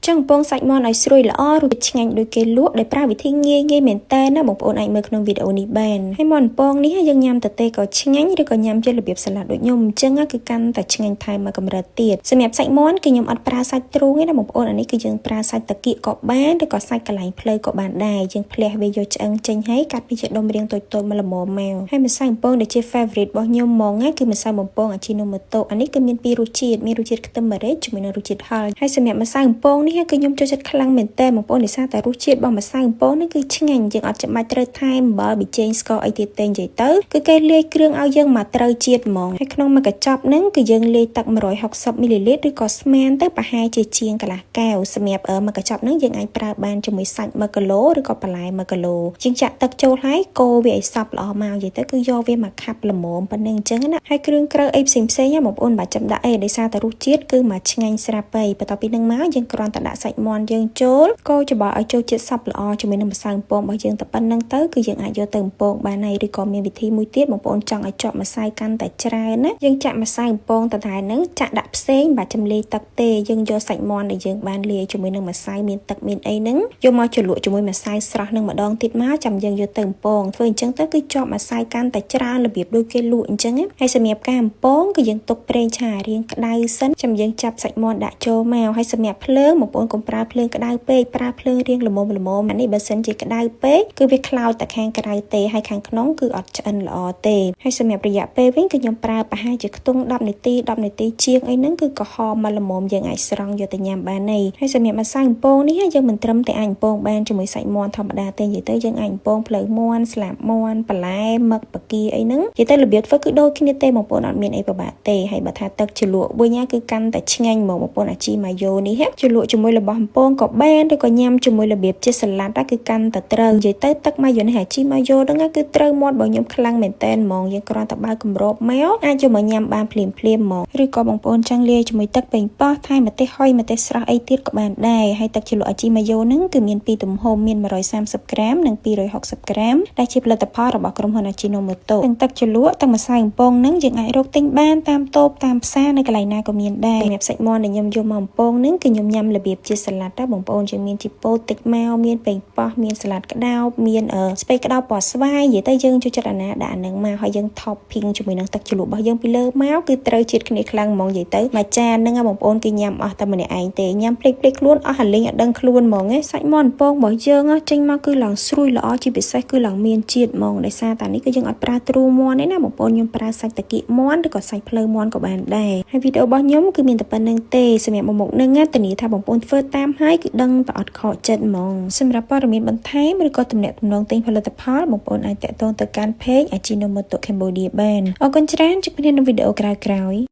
ចឹងពងសាច់មាន់ឲ្យស្រួយល្អរសជាតិឆ្ងាញ់ដូចគេលក់ដោយប្រើវិធីងាយៗមែនតើណាបងប្អូនអាចមើលក្នុងវីដេអូនេះបានហើយមាន់ពងនេះយើងញ៉ាំទៅទេក៏ឆ្ងាញ់ឬក៏ញ៉ាំជារបៀបសាឡាត់ដូចខ្ញុំអញ្ចឹងគឺកាន់តែឆ្ងាញ់ថែមមកកម្រិតទៀតសម្រាប់សាច់មាន់គឺខ្ញុំអត់ប្រើសាច់ទ្រូងទេណាបងប្អូនអានេះគឺយើងប្រើសាច់តាគៀកក៏បានឬក៏សាច់កន្លែងភ្លៅក៏បានដែរយើងភ្លះវាយកឆ្អឹងចេញហើយកាត់វាជាដុំរាងតូចៗមកល្មមមកហើយម្សៅបំពងដែលជា favorite របស់ខ្ញុំហ្មងគឺម្សៅបំពងអាជីណូម៉ូតូអានេះគឺមានពីររសជាតិមានរសជាតិខ្ទឹមម្រេចជាមួយនឹងរសជាតិហឹរហើយសម្រាប់ម្សៅបំពងនេះគឺខ្ញុំចូលចិត្តខ្លាំងមែនតើបងប្អូនដោយសារតែរសជាតិរបស់ម្សៅបំពងនេះគឺឆ្ងាញ់យើងអត់ចាំបាច់ត្រូវថែមអំបិលប៊ីចេងស្ករអីទៀតទេនិយាយទៅគឺគេលាយគ្រឿងឲ្យយើងមកត្រូវជាតិហ្មងហើយក្នុងមួយកញ្ចប់ហ្នឹងគឺយើងលាយទឹក160មីលីលីត្រឬក៏ស្មានទៅប្រហែលជាជាងកន្លះកែវសម្រាប់មួយកញ្ចប់ហ្នឹងយើងអាចប្រើបានជាមួយសាច់1គីឡូឬក៏បន្លែ1គីឡូយើងចាក់ទឹកចូលហើយកូរវាឲ្យសព្វល្អមកនិយាយទៅគឺយកវាមកខាប់ល្មមប៉ុណ្្នឹងអញ្ចឹងណាហើយគ្រឿងក្រៅអីផ្សេងៗបងប្អូនបាច់ចាំដាក់អីដោយសារតែរសជាតិគឺមកឆ្ងាញ់ស្រាប់ពេកបន្ទាប់ពីហ្នឹងមកយើងគ្រាន់តែដាក់សាច់មាន់យើងចូលកូរច្របល់ឲ្យចូលជាតិសព្វល្អជាមួយនឹងម្សៅបំពងរបស់យើងតែប៉ុណ្្នឹងទៅគឺយើងអាចយកទៅបំពងបានហើយឬក៏មានវិធីមួយទៀតបងប្អូនចង់ឲ្យជាប់ម្សៅកាន់តែច្រើនណាយើងចាក់ម្សៅបំពងតតែហ្នឹងចាក់ដាក់ផ្សេងបាច់ចំលាយទឹកទេយើងយកសាច់មាន់ដែលយើងបានលាយជាមួយនឹងម្សៅមានទឹកមានអីហ្នឹងយកមកជ្រលក់ជាមួយម្សៅស្រស់នឹងម្ដងទៀតមកចាំយើងយកទៅបំពងធ្វើអញ្ចឹងទៅគឺជាប់ម្សៅកាន់តែច្រើនរបៀបដូចគេលក់អញ្ចឹងហើយសម្រាប់ការបំពងគឺយើងទុកប្រេងឆារៀងក្តៅសិនចាំយើងចាប់សាច់មាន់ដាក់ចូលមកហើយសម្រាប់ភ្លើងបងប្អូនកុំប្រើភ្លើងក្តៅពេកប្រើភ្លើងរៀងល្មមអានេះបើសិនជាក្តៅពេកគឺវាខ្លោចតែខាងក្រៅទេហើយខាងក្នុងគឺអត់ឆ្អិនល្អទេហើយសម្រាប់រយៈពេលវិញគឺខ្ញុំប្រើប្រហែលជាខ្ទង់10នាទីជាងអីហ្នឹងគឺក្រហមមកល្មមយើងអាចស្រង់យកទៅញ៉ាំបានហើយសម្រាប់ម្សៅបំពងនេះយើងមិនត្រឹមតែអាចបំពងបានជាមួយសាច់មាន់ធម្មតាទេនិយាយទៅយើងអាចបំពងភ្លៅមាន់ស្លាបមាន់បន្លែមឹកបកាអីហ្នឹងនិយាយទៅរបៀបធ្វើគឺដូចគ្នាទេបងប្អូនអត់មានអីពិបាកទេហើយបើថាទឹកជ្រលក់វិញគឺកាន់តែឆ្ងាញ់ហ្មងបងប្អូនអាជីម៉ាយ៉ូនេះជ្រលក់ជាមួយរបស់បំពងក៏បានឬក៏ញ៉ាំជាមួយរបៀបជាសាឡាត់គឺកាន់តែត្រូវនិយាយទៅទឹកម៉ាយ៉ូនេះអាជីម៉ាយ៉ូហ្នឹងគឺត្រូវមាត់របស់ខ្ញុំខ្លាំងមែនតើហ្មងយើងគ្រាន់តែបើកគម្របមកអាចយកមកញ៉ាំបានភ្លាមហ្មងឬក៏បងប្អូនចង់លាយជាមួយទឹកប៉េងប៉ោះថែមម្ទេសហុយម្ទេសស្រស់អីទៀតក៏បានដែរហើយទឹកជ្រលក់អាជីម៉ាយ៉ូហ្នឹងគឺមានពីរទំហំមាន130ក្រាមនិង260ក្រាមដែលជាផលិតផលរបស់ក្រុមហ៊ុនអាជីណូម៉ូតូទាំងទឹកជ្រលក់ទាំងម្សៅបំពងហ្នឹងយើងអាចរកទិញបានតាមតូបតាមផ្សារនៅកន្លែងណាក៏មានដែរសម្រាប់សាច់មាន់ដែលខ្ញុំយកមកបំពងហ្នឹងគឺខ្ញុំញ៉ាំរបៀបជាសាឡាត់ដែរបងប្អូនយើងមានជីពោតតិចមកមានប៉េងប៉ោះមានសាឡាត់ក្តោបមានស្ពៃក្តោបពណ៌ស្វាយនិយាយទៅយើងចូលចិត្តអាណាដាក់អាហ្នឹងមកហើយយើង topping ជាមួយនឹងទឹកជ្រលក់របស់យើងពីលើមកគឺត្រូវជាតិគ្នាខ្លាំងហ្មងនិយាយទៅមួយចានហ្នឹងបងប្អូនគឺញ៉ាំអស់តែម្នាក់ឯងទេញ៉ាំភ្លេចខ្លួនអស់ហលីងអត់ដឹងខ្លួនហ្មងសាច់មាន់ពងរបស់យើងចេញមកគឺឡើងស្រួយល្អជាពិសេសគឺឡើងមានជាតិហ្មងដោយសារតែនេះគឺយើងអត់ប្រើទ្រូងមាន់ទេណាបងប្អូនខ្ញុំប្រើសាច់តាគៀកមាន់ឬក៏សាច់ភ្លៅមាន់ក៏បានដែរហើយវីដេអូរបស់ខ្ញុំគឺមានតែប៉ុណ្្នឹងទេសម្រាប់មុខហ្នឹងធានាថាបងប្អូនធ្វើតាមហើយគឺដឹងតែអត់ខកចិត្តហ្មងសម្រាប់ព័ត៌មានបន្ថែមឬក៏ទំនាក់ទំនងទិញផលិតផលបងប្អូនអាចតាក់ទងទៅកាន់ page Ajinomoto Cambodia បានអរគុណច្រើនជួបគ្នានៅវីដេអូក្រោយៗ